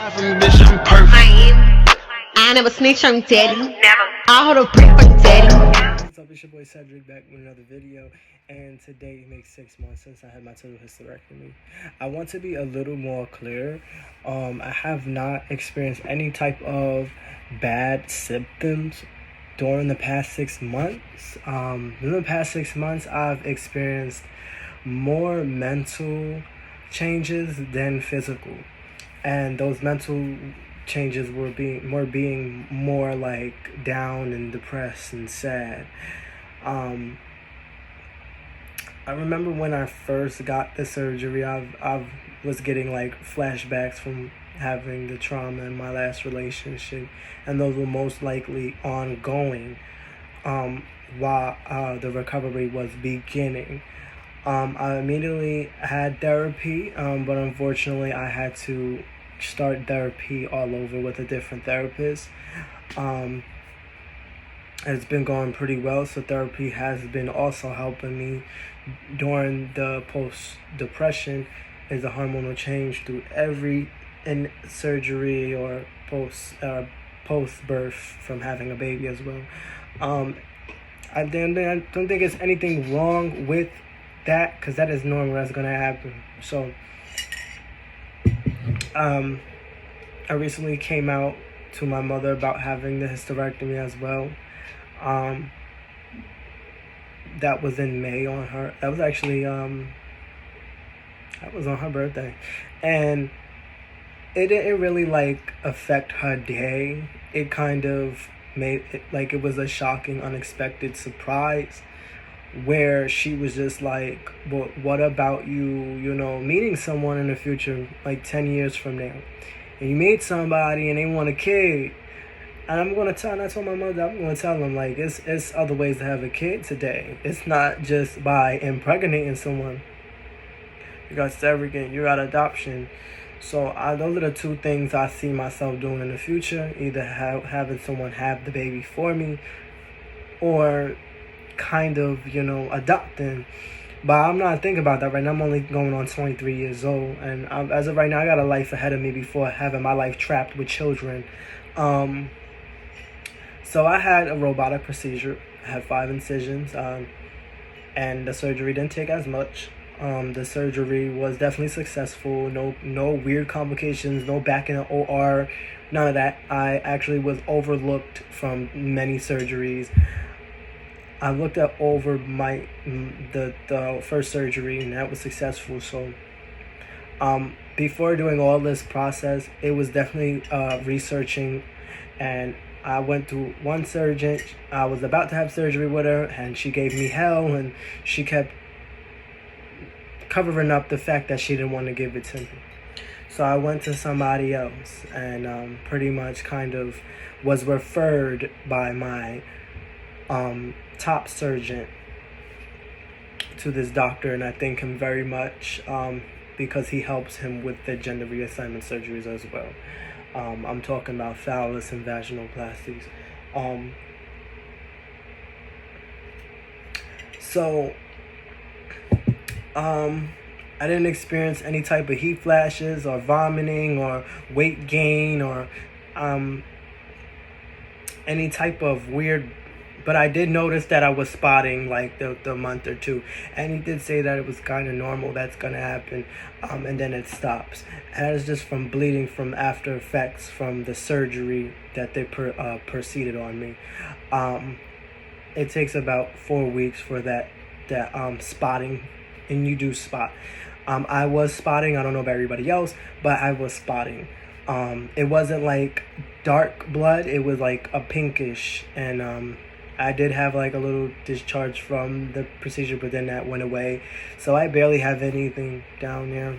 From bitch, I'm perfect. I never snitch on daddy. I hold a brick for daddy. What's up, it's your boy Cedric back with another video, and today makes 6 months since I had my total hysterectomy. I want to be a little more clear. I have not experienced any type of bad symptoms during the past 6 months. In the past 6 months, I've experienced more mental changes than physical, and those mental changes were being more like down and depressed and sad. I remember when I first got the surgery, I was getting like flashbacks from having the trauma in my last relationship, and those were most likely ongoing while the recovery was beginning. I immediately had therapy, but unfortunately I had to start therapy all over with a different therapist. It's been going pretty well, so therapy has been also helping me during the post-depression. Is a hormonal change through every surgery or post-birth from having a baby as well. I don't think it's anything wrong with that, because that is normal. That's gonna happen. So I recently came out to my mother about having the hysterectomy as well. That was in May on her. That was actually that was on her birthday, and it didn't really like affect her day. It kind of made it like it was a shocking, unexpected surprise, where she was just like, "But what about you meeting someone in the future, like 10 years from now, and you meet somebody and they want a kid?" And I told my mother, I'm gonna tell them, like, it's other ways to have a kid today. It's not just by impregnating someone. You got surrogate, you got adoption. So those are the two things I see myself doing in the future: either having someone have the baby for me, or kind of adopting. But I'm not thinking about that right now. I'm only going on 23 years old, and as of right now, I got a life ahead of me before having my life trapped with children. So I had a robotic procedure. I had 5 incisions, and the surgery didn't take as much. The surgery was definitely successful. No weird complications. No back in the OR. None of that. I actually was overlooked from many surgeries. I looked up over the first surgery, and that was successful. So before doing all this process, it was definitely researching, and I went to one surgeon. I was about to have surgery with her, and she gave me hell, and she kept covering up the fact that she didn't want to give it to me. So I went to somebody else, and pretty much kind of was referred by my top surgeon to this doctor, and I thank him very much because he helps him with the gender reassignment surgeries as well. I'm talking about phallus and vaginoplasties. I didn't experience any type of heat flashes or vomiting or weight gain or any type of weird. But I did notice that I was spotting like the month or two, and he did say that it was kind of normal. That's gonna happen, and then it stops. And that is just from bleeding from after effects from the surgery that they proceeded on me. It takes about 4 weeks for that spotting, and you do spot. I was spotting. I don't know about everybody else, but I was spotting. It wasn't like dark blood. It was like a pinkish, and I did have like a little discharge from the procedure, but then that went away. So I barely have anything down there.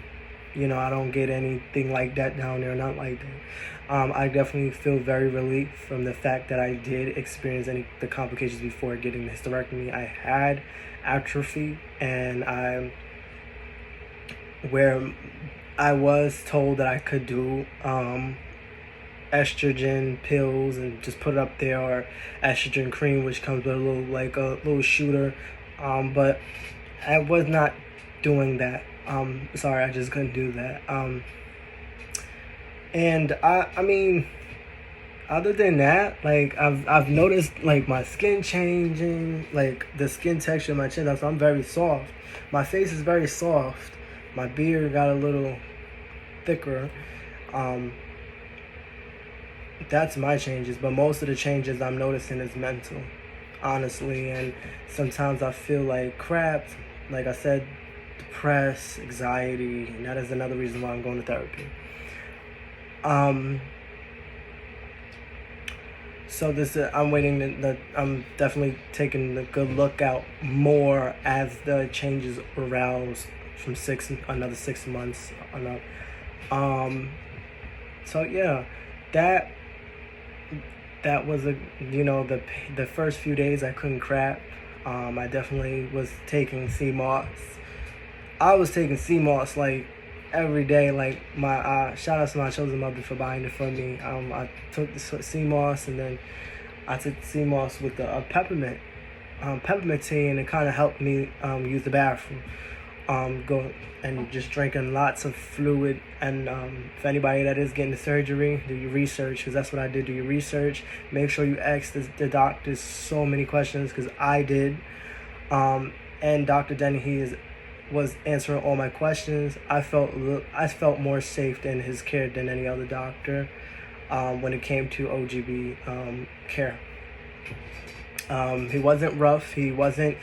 I don't get anything like that down there, not like that. I definitely feel very relieved from the fact that I did experience the complications before getting the hysterectomy. I had atrophy, and where I was told that I could do estrogen pills and just put it up there, or estrogen cream, which comes with a little shooter, but I was not doing that. Sorry, I just couldn't do that. And I mean, other than that, like I've noticed like my skin changing, like the skin texture of my chin. So I'm very soft. My face is very soft. My beard got a little thicker. That's my changes, but most of the changes I'm noticing is mental, honestly. And sometimes I feel like crap. Like I said, depressed, anxiety, and that is another reason why I'm going to therapy. So I'm waiting. I'm definitely taking a good look out more as the changes arouse from another 6 months on up. So yeah, that was the first few days I couldn't crap. I definitely was taking CMOS. I was taking CMOS like every day. Like my shout out to my chosen mother for buying it for me. I took the CMOS, and then I took CMOS with the peppermint tea, and it kind of helped me use the bathroom. Go and just drinking lots of fluid. And for anybody that is getting the surgery, do your research, because that's what I did. Do your research. Make sure you ask the doctors so many questions, because I did. And Dr. Denny, was answering all my questions. I felt more safe in his care than any other doctor when it came to OGB care. He wasn't rough. He wasn't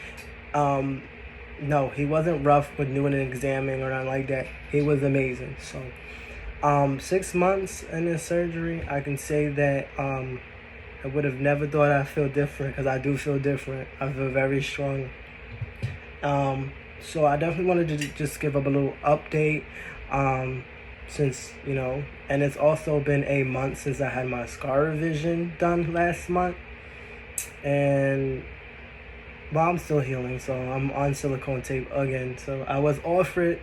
rough with doing an examining or nothing like that. He was amazing. So 6 months in his surgery, I can say that I would have never thought I'd feel different, because I do feel different. I feel very strong. So I definitely wanted to just give up a little update, since, and it's also been a month since I had my scar revision done last month. And well, I'm still healing, so I'm on silicone tape again. So I was off it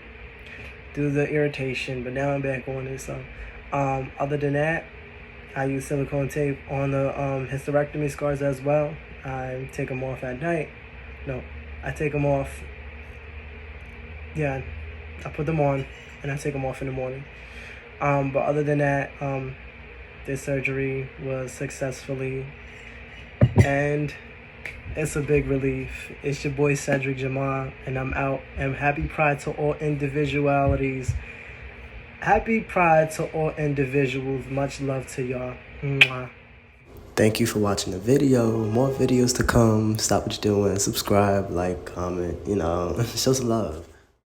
due to the irritation, but now I'm back on it. So other than that, I use silicone tape on the hysterectomy scars as well. I take them off at night. No, I take them off. Yeah, I put them on and I take them off in the morning. But other than that, this surgery was successfully, and it's a big relief. It's your boy Cedric Jamal, and I'm out. And happy Pride to all individualities. Happy Pride to all individuals. Much love to y'all. Mwah. Thank you for watching the video. More videos to come. Stop what you're doing. Subscribe, like, comment, show some love.